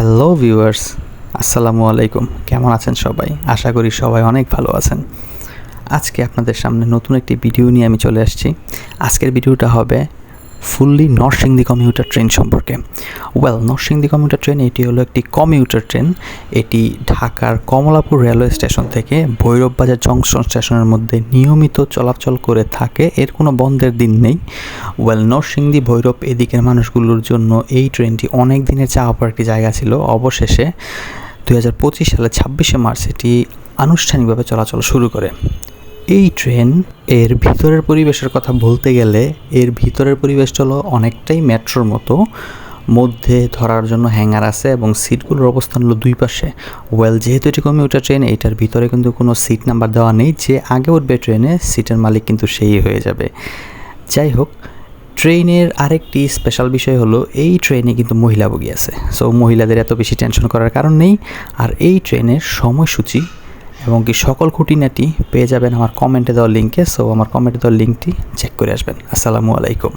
Hello viewers, আসসালামু আলাইকুম। কেমন আছেন সবাই? আশা করি সবাই অনেক ভালো আছেন। আজকে আপনাদের সামনে নতুন একটি ভিডিও নিয়ে আমি চলে আসছি। আজকের ভিডিওটা হবে ফুললি নরসিংদী কমিউটার ট্রেন সম্পর্কে। নরসিংদী কমিউটার ট্রেন এটি হলো একটি কমিউটার ট্রেন। এটি ঢাকার কমলাপুর রেলওয়ে স্টেশন থেকে ভৈরব বাজার জংশন স্টেশনের মধ্যে নিয়মিত চলাচল করে থাকে। এর কোনো বন্ধের দিন নেই। নরসিংদী ভৈরব এদিকের মানুষগুলোর জন্য এই ট্রেনটি অনেক দিনের চাওয়া পাওয়ার একটি জায়গা ছিল। অবশেষে 2025 সালে 26শে মার্চ এটি আনুষ্ঠানিকভাবে চলাচল শুরু করে। এই ট্রেন এর ভিতরের পরিবেশের কথা বলতে গেলে এর ভিতরের পরিবেশটা হলো অনেকটাই মেট্রোর মতো। মধ্যে ধরার জন্য হ্যাঙ্গার আছে এবং সিটগুলোর অবস্থান হলো দুই পাশে। যেহেতু এটি কমিউটার ট্রেন, এইটার ভিতরে কিন্তু কোনো সিট নাম্বার দেওয়া নেই। যে আগে উঠবে ট্রেনে সিটের মালিক কিন্তু সেই হয়ে যাবে। যাই হোক, ট্রেনের আরেকটি স্পেশাল বিষয় হলো এই ট্রেনে কিন্তু মহিলা বগি আছে। সো মহিলাদের এত বেশি টেনশন করার কারণ নেই। আর এই ট্রেনের সময়সূচি এবং কি সকল খুঁটিনাটি পেয়ে যাবেন আমার কমেন্টে দেওয়া লিঙ্কে। সো আমার কমেন্টে দেওয়া লিঙ্কটি চেক করে আসবেন। আসসালামু আলাইকুম।